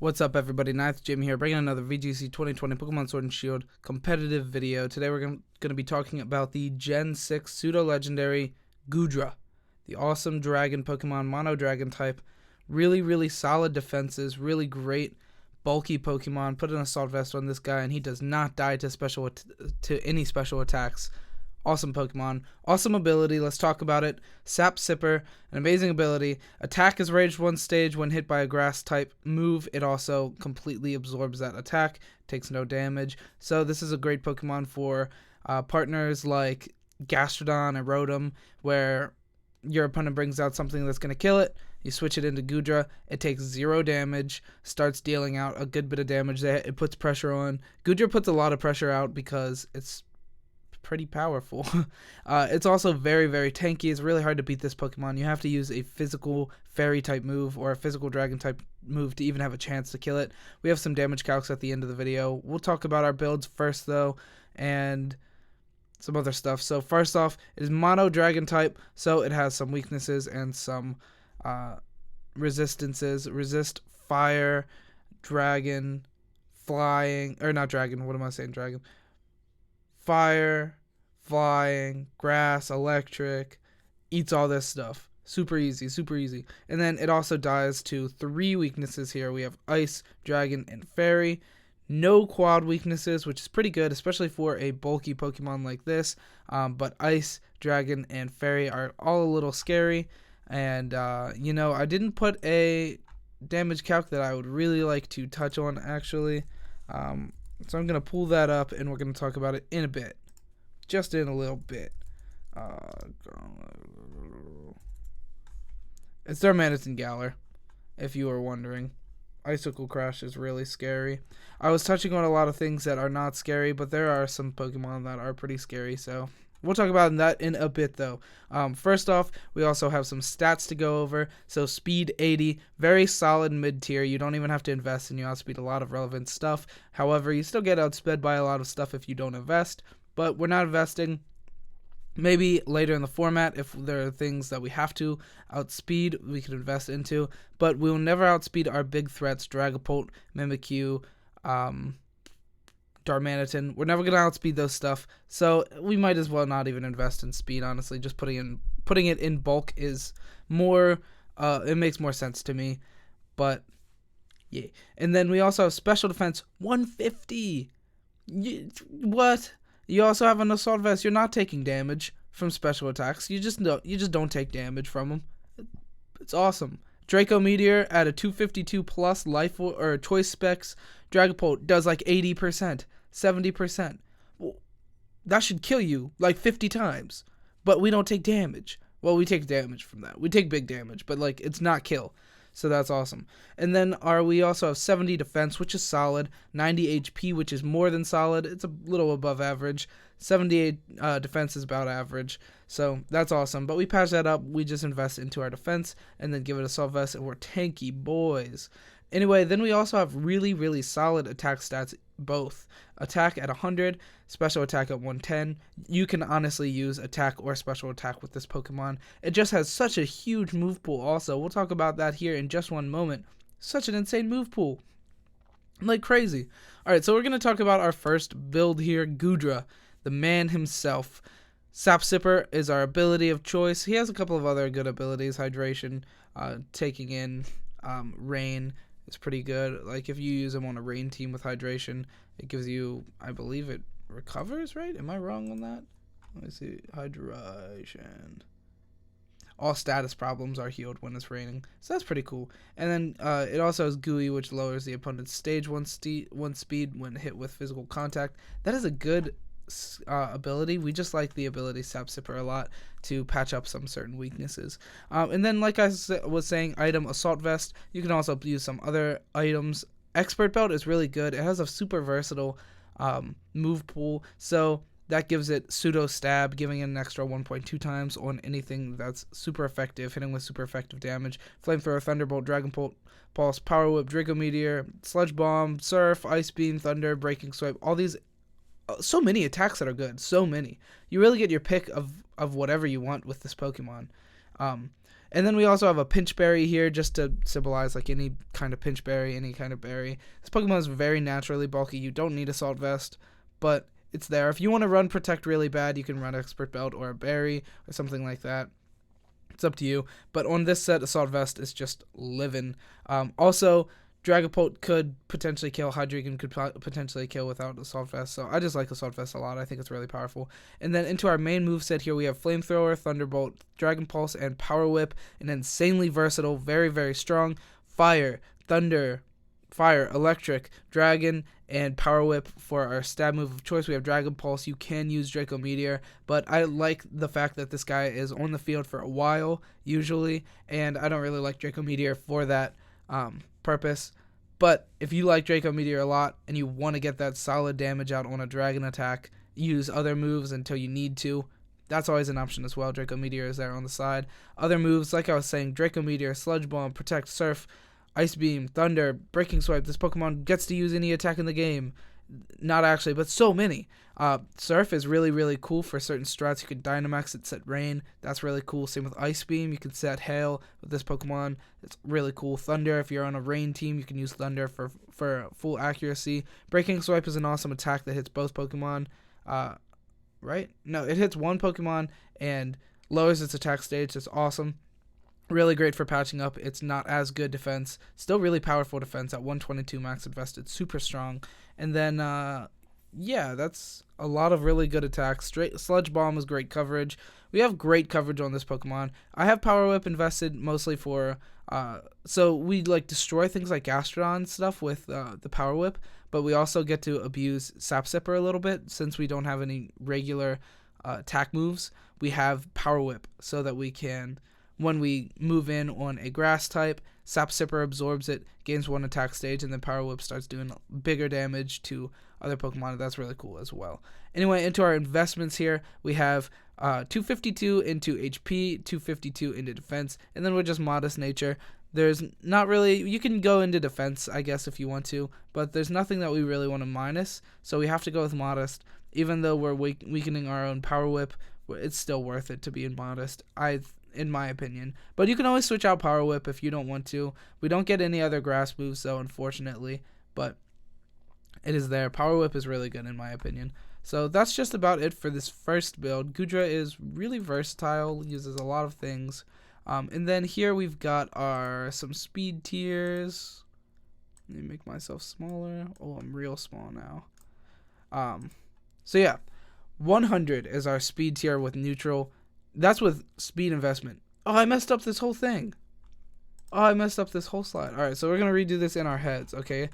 What's up, everybody? Ninth Jim here, bringing another VGC 2020 Pokemon Sword and Shield competitive video. Today we're going to be talking about the Gen 6 pseudo-legendary Goodra, the awesome dragon Pokemon, mono dragon type. Really solid defenses, really great bulky Pokemon. Put an Assault Vest on this guy and he does not die to any special attacks. Awesome Pokemon. Awesome ability. Let's talk about it. Sap Sipper, an amazing ability. Attack is raged one stage when hit by a grass type move. It also completely absorbs that attack. Takes no damage. So this is a great Pokemon for partners like Gastrodon and Rotom, where your opponent brings out something that's going to kill it. You switch it into Goodra. It takes 0 damage. Starts dealing out a good bit of damage there. It puts pressure on. Goodra puts a lot of pressure out because it's pretty powerful. It's also very tanky. It's really hard to beat this Pokemon. You have to use a physical fairy type move or a physical dragon type move to even have a chance to kill it. We have some damage calcs at the end of the video. We'll talk about our builds first though, and some other stuff. So first off, it is mono dragon type, so it has some weaknesses and some resistances. Resist fire, dragon, flying, or not dragon, what am I saying, dragon? Fire, flying, grass, electric, eats all this stuff. Super easy. And then it also dies to 3 weaknesses here. We have ice, dragon, and fairy. No quad weaknesses, which is pretty good, especially for a bulky Pokemon like this. But ice, dragon, and fairy are all a little scary. And, I didn't put a damage calc that I would really like to touch on, actually. So I'm going to pull that up, and we're going to talk about it in a bit. Just in a little bit. It's Darmanitan Galar, if you were wondering. Icicle Crash is really scary. I was touching on a lot of things that are not scary, but there are some Pokemon that are pretty scary, so we'll talk about that in a bit, though. First off, we also have some stats to go over. So speed 80, very solid mid-tier. You don't even have to invest, and you outspeed a lot of relevant stuff. However, you still get outsped by a lot of stuff if you don't invest, but we're not investing. Maybe later in the format, if there are things that we have to outspeed, we can invest into, but we will never outspeed our big threats, Dragapult, Mimikyu, Darmanitan. We're never going to outspeed those stuff, so we might as well not even invest in speed, honestly. Just putting it in bulk is more, it makes more sense to me, but yeah. And then we also have special defense 150. What? You also have an Assault Vest. You're not taking damage from special attacks. You just don't take damage from them. It's awesome. Draco Meteor at a 252 plus life or choice specs. Dragapult does like 80%, 70%. Well, that should kill you like 50 times. But we don't take damage. Well, we take damage from that. We take big damage, but like it's not kill. So that's awesome. And then we also have 70 defense, which is solid. 90 HP, which is more than solid. It's a little above average. 78 defense is about average. So that's awesome. But we patch that up. We just invest into our defense and then give it a Assault Vest, and we're tanky boys. Anyway, then we also have really solid attack stats, both. Attack at 100, special attack at 110. You can honestly use attack or special attack with this Pokemon. It just has such a huge move pool also. We'll talk about that here in just one moment. Such an insane move pool. Like crazy. Alright, so we're going to talk about our first build here, Goodra, the man himself. Sap Sipper is our ability of choice. He has a couple of other good abilities. Hydration, taking in rain. It's pretty good. Like if you use him on a rain team with hydration, it gives you, I believe it recovers, right? Am I wrong on that? Let me see. Hydration. All status problems are healed when it's raining. So that's pretty cool. And then it also has Gooey, which lowers the opponent's stage 1 speed when hit with physical contact. That is a good ability. We just like the ability Sap Sipper a lot to patch up some certain weaknesses. And then, like I was saying, item Assault Vest. You can also use some other items. Expert Belt is really good. It has a super versatile move pool, so that gives it pseudo stab, giving it an extra 1.2 times on anything that's super effective, hitting with super effective damage. Flamethrower, Thunderbolt, Dragon Pulse, Power Whip, Draco Meteor, Sludge Bomb, Surf, Ice Beam, Thunder, Breaking Swipe. All these, so many attacks that are good. So many. You really get your pick of whatever you want with this Pokemon. And then we also have a pinch berry here just to symbolize like any kind of pinch berry, any kind of berry. This Pokemon is very naturally bulky. You don't need Assault Vest, but it's there. If you want to run Protect really bad, you can run Expert Belt or a berry or something like that. It's up to you. But on this set, Assault Vest is just living. Also, Dragapult could potentially kill. Hydreigon could potentially kill without Assault Vest. So I just like Assault Vest a lot. I think it's really powerful. And then into our main moveset here, we have Flamethrower, Thunderbolt, Dragon Pulse, and Power Whip. And insanely versatile, very, very strong. Fire, Thunder, Fire, Electric, Dragon, and Power Whip for our stab move of choice. We have Dragon Pulse. You can use Draco Meteor, but I like the fact that this guy is on the field for a while, usually, and I don't really like Draco Meteor for that purpose. But if you like Draco Meteor a lot and you want to get that solid damage out on a dragon attack, use other moves until you need to. That's always an option as well. Draco Meteor is there on the side. Other moves, like I was saying, Draco Meteor, Sludge Bomb, Protect, Surf, Ice Beam, Thunder, Breaking Swipe. This Pokemon gets to use any attack in the game. Not actually, but so many. Surf is really, really cool for certain strats. You can Dynamax it, set Rain. That's really cool. Same with Ice Beam. You can set Hail with this Pokemon. It's really cool. Thunder, if you're on a Rain team, you can use Thunder for full accuracy. Breaking Swipe is an awesome attack that hits both Pokemon. Right? No, it hits one Pokemon and lowers its attack stage. It's awesome. Really great for patching up. It's not as good defense. Still really powerful defense at 122 max invested. Super strong. And then, yeah, that's a lot of really good attacks. Sludge Bomb is great coverage. We have great coverage on this Pokemon. I have Power Whip invested mostly for, so we like destroy things like Gastrodon stuff with the Power Whip, but we also get to abuse Sap Sipper a little bit since we don't have any regular attack moves. We have Power Whip so that we can, when we move in on a grass type, Sap Sipper absorbs it, gains one attack stage, and then Power Whip starts doing bigger damage to other Pokemon. That's really cool as well. Anyway, into our investments here, we have 252 into HP, 252 into defense, and then we're just modest nature. There's not really, you can go into defense, I guess, if you want to, but there's nothing that we really want to minus, so we have to go with modest. Even though we're weakening our own Power Whip, it's still worth it to be in modest, in my opinion. But you can always switch out Power Whip if you don't want to. We don't get any other grass moves, though, unfortunately, but it is there. Power Whip is really good, in my opinion. So that's just about it for this first build. Goodra is really versatile, uses a lot of things. And then here we've got some speed tiers. Let me make myself smaller. Oh, I'm real small now. So yeah, 100 is our speed tier with neutral. That's with speed investment. Oh, I messed up this whole thing. Oh, I messed up this whole slide. All right, so we're going to redo this in our heads, okay?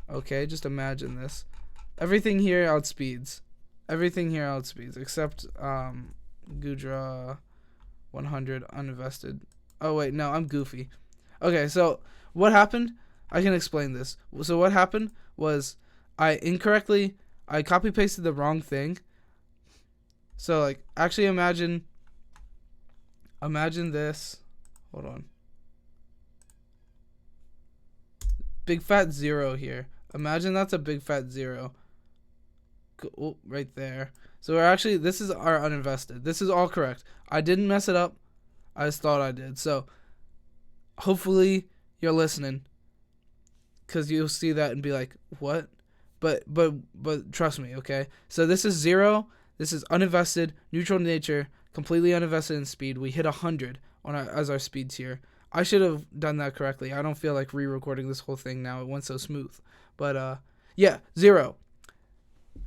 Okay, just imagine this. Everything here outspeeds. Everything here outspeeds, except Goodra 100 uninvested. Oh, wait, no, I'm goofy. Okay, so what happened? I can explain this. So what happened was I copy-pasted the wrong thing. So, like, actually imagine this. Hold on. Big fat 0 here. Imagine that's a big fat 0. Oh, right there. So this is our uninvested. This is all correct. I didn't mess it up. I just thought I did. So hopefully you're listening, because you'll see that and be like, what? But trust me, okay? So this is 0. This is uninvested, neutral nature, completely uninvested in speed. We hit 100 as our speed tier. I should have done that correctly. I don't feel like re-recording this whole thing now. It went so smooth. But yeah, 0.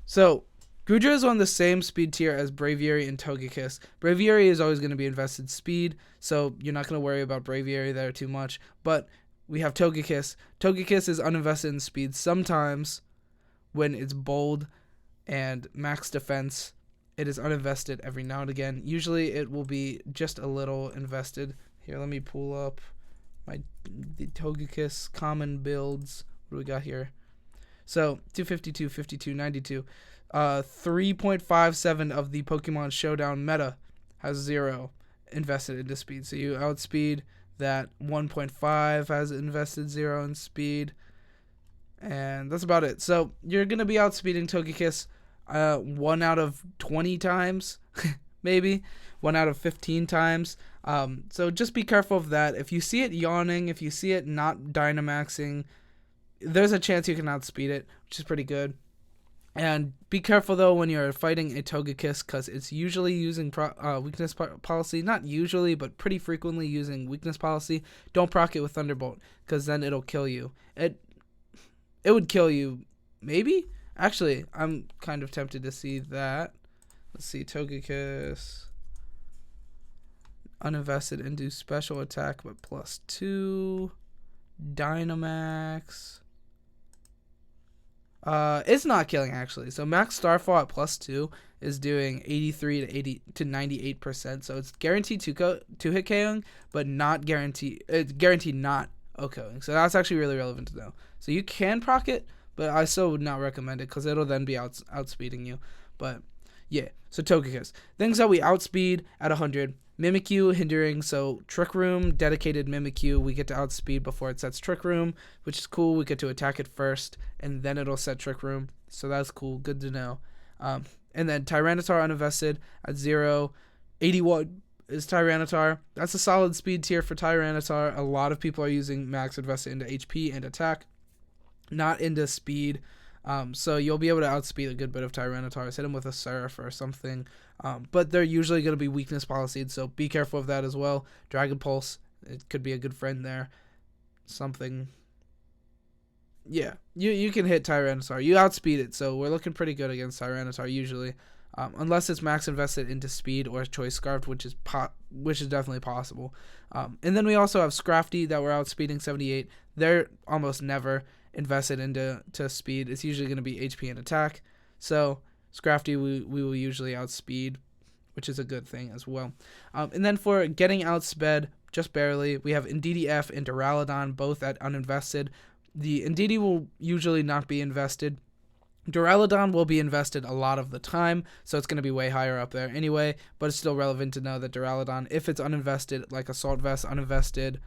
So Goodra is on the same speed tier as Braviary and Togekiss. Braviary is always going to be invested speed, so you're not going to worry about Braviary there too much. But we have Togekiss. Togekiss is uninvested in speed sometimes when it's bold and max defense. It is uninvested every now and again. Usually it will be just a little invested. Here, let me pull up the Togekiss common builds. What do we got here? So 252, 52, 92. 3.57 of the Pokemon Showdown meta has 0 invested into speed. So you outspeed that. 1.5 has invested 0 in speed. And that's about it. So you're going to be outspeeding Togekiss 1 out of 20 times, maybe 1 out of 15 times. So just be careful of that. If you see it yawning, if you see it not Dynamaxing, there's a chance you can outspeed it, which is pretty good. And be careful, though, when you're fighting a Togekiss, because it's usually using weakness policy. Not usually, but pretty frequently using weakness policy. Don't proc it with Thunderbolt, because then it'll kill you. It would kill you, maybe? Actually, I'm kind of tempted to see that. Let's see, Togekiss. Uninvested into special attack, but +2. Dynamax. It's not killing, actually. So max Starfall at +2 is doing 83 to 98%. So it's guaranteed to hit KOing, but not guaranteed. It's guaranteed not OHKOing. So that's actually really relevant to know. So you can proc it, but I still would not recommend it because it'll then be outspeeding you. But yeah, so Togekiss. Things that we outspeed at 100. Mimikyu hindering, so Trick Room, dedicated Mimikyu, we get to outspeed before it sets Trick Room, which is cool. We get to attack it first, and then it'll set Trick Room, so that's cool, good to know. And then Tyranitar uninvested at 0. 81 is Tyranitar. That's a solid speed tier for Tyranitar. A lot of people are using max invested into HP and attack, not into speed. So you'll be able to outspeed a good bit of Tyranitars. Hit him with a Surf or something. But they're usually going to be weakness policies, so be careful of that as well. Dragon Pulse, it could be a good friend there. Something. Yeah, you can hit Tyranitar. You outspeed it, so we're looking pretty good against Tyranitar usually. Unless it's max invested into speed or choice scarfed, which is definitely possible. And then we also have Scrafty that we're outspeeding 78. They're almost never invested into speed. It's usually going to be HP and attack. So Scrafty we will usually outspeed, which is a good thing as well. And then for getting outsped just barely, we have Indeedee F and Duraludon, both at uninvested. The Indeedee will usually not be invested. Duraludon will be invested a lot of the time, so it's going to be way higher up there anyway, but it's still relevant to know that Duraludon, if it's uninvested, like Assault Vest uninvested,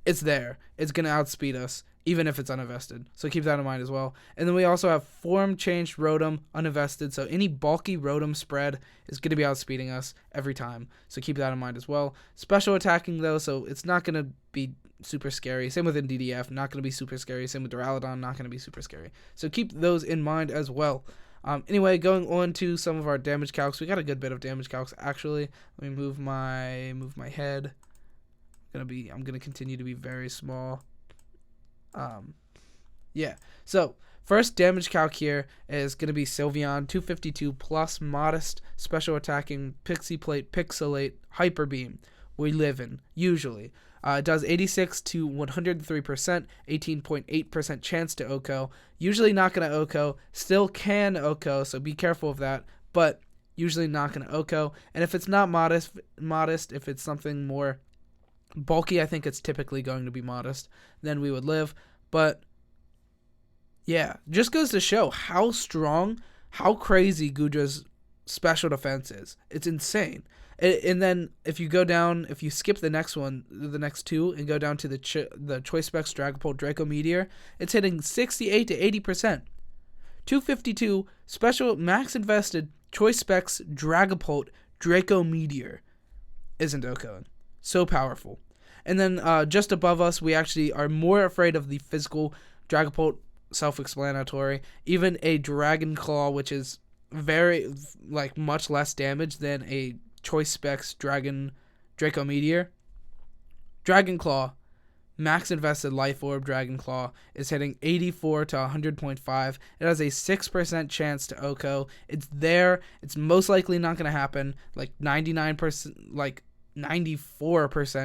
it's there. It's going to outspeed us, even if it's uninvested. So keep that in mind as well. And then we also have Form Changed Rotom uninvested, so any bulky Rotom spread is going to be outspeeding us every time. So keep that in mind as well. Special attacking, though, so it's not going to be super scary. Same with Indeedee F, not going to be super scary. Same with Duraludon, not going to be super scary. So keep those in mind as well. Anyway, going on to some of our damage calcs. We got a good bit of damage calcs, actually. Let me move my head. I'm gonna continue to be very small. Yeah. So first damage calc here is gonna be Sylveon 252 plus modest special attacking Pixie Plate Pixelate Hyper Beam. We live in usually. It does 86 to 103%, 18.8% chance to OHKO. Usually not gonna OHKO. Still can OHKO, so be careful of that. But usually not gonna OHKO. And if it's not modest, if it's something more bulky, I think it's typically going to be modest, then we would live. But yeah, just goes to show how strong, how crazy Goodra's special defense is. It's insane. And then if you go down, if you skip the next two, and go down to the Choice Specs Dragapult Draco Meteor, it's hitting 68 to 80%. 252 special max invested Choice Specs Dragapult Draco Meteor isn't OHKOing. So powerful. And then just above us, we actually are more afraid of the physical Dragapult, self-explanatory. Even a Dragon Claw, which is very, much less damage than a Choice Specs Draco Meteor. Dragon Claw, max invested Life Orb Dragon Claw, is hitting 84 to 100.5. It has a 6% chance to OHKO. It's there. It's most likely not going to happen. 99%, 94%,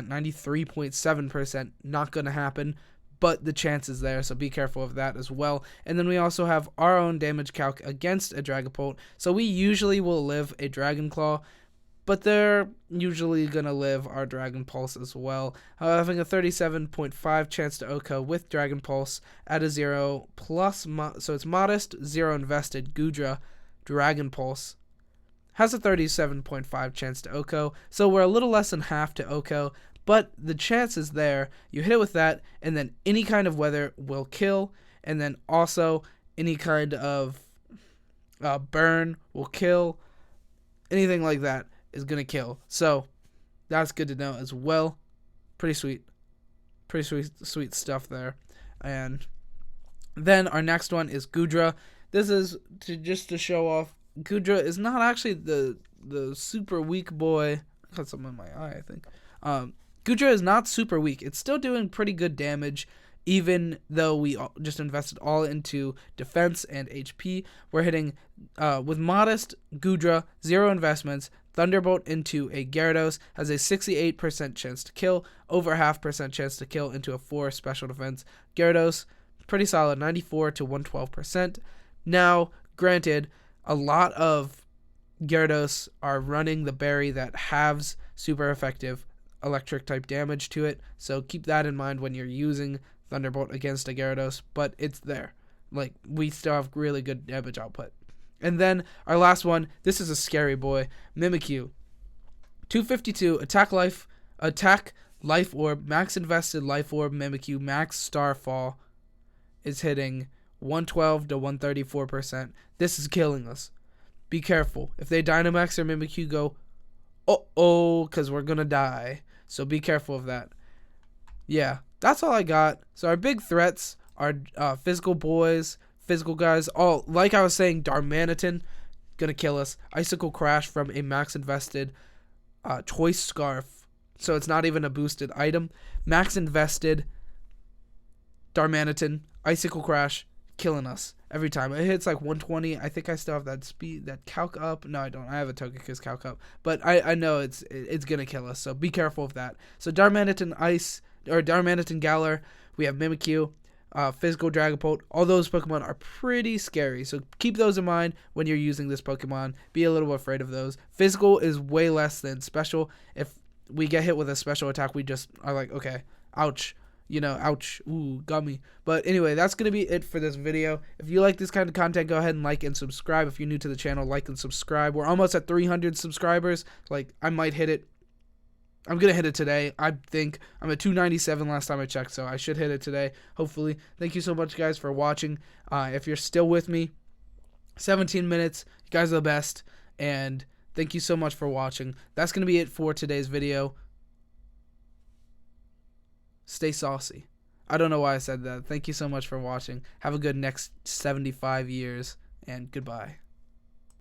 93.7% not going to happen, but the chance is there, so be careful of that as well. And then we also have our own damage calc against a Dragapult, so we usually will live a Dragon Claw, but they're usually going to live our Dragon Pulse as well, having a 37.5 chance to OHKO with Dragon Pulse at a 0 plus, so it's modest, 0 invested Goodra Dragon Pulse. Has a 37.5 chance to OHKO, so we're a little less than half to OHKO, but the chance is there. You hit it with that, and then any kind of weather will kill, and then also any kind of burn will kill. Anything like that is going to kill. So That's good to know as well. Pretty sweet. Pretty sweet stuff there. And then our next one is Goodra. This is just to show off. Goodra is not actually the super weak boy. I got something in my eye, I think. Goodra is not super weak. It's still doing pretty good damage, even though we just invested all into defense and HP. We're hitting with modest Goodra, 0 investments. Thunderbolt into a Gyarados has a 68% chance to kill, over 0.5% chance to kill into a 4 special defense. Gyarados, pretty solid, 94 to 112%. Now, granted, a lot of Gyarados are running the berry that halves super effective electric type damage to it, so keep that in mind when you're using Thunderbolt against a Gyarados, but it's there. Like, we still have really good damage output. And then our last one, this is a scary boy, Mimikyu. 252 attack life orb, max invested life orb Mimikyu, max starfall is hitting 112 to 134%. This is killing us. Be careful. If they Dynamax or Mimikyu, go, uh-oh, because we're going to die. So be careful of that. Yeah, that's all I got. So our big threats are physical boys, physical guys. Oh, like I was saying, Darmanitan, going to kill us. Icicle Crash from a max invested Choice Scarf. So it's not even a boosted item. Max invested Darmanitan, Icicle Crash, killing us every time. It hits like 120. I think I still have that speed, that calc up. No, I don't. I have a Togekiss calc up, but I know it's gonna kill us. So be careful of that. So Darmanitan Ice or Darmanitan Galar. We have Mimikyu, Physical Dragapult. All those Pokemon are pretty scary. So keep those in mind when you're using this Pokemon. Be a little afraid of those. Physical is way less than special. If we get hit with a special attack, we just are like, okay, ouch. You know, ouch, ooh, got me. But anyway, that's going to be it for this video. If you like this kind of content, go ahead and like and subscribe. If you're new to the channel, like and subscribe. We're almost at 300 subscribers. Like, I might hit it. I'm going to hit it today. I think I'm at 297 last time I checked, so I should hit it today, hopefully. Thank you so much, guys, for watching. If you're still with me, 17 minutes. You guys are the best. And thank you so much for watching. That's going to be it for today's video. Stay saucy. I don't know why I said that. Thank you so much for watching. Have a good next 75 years, and goodbye.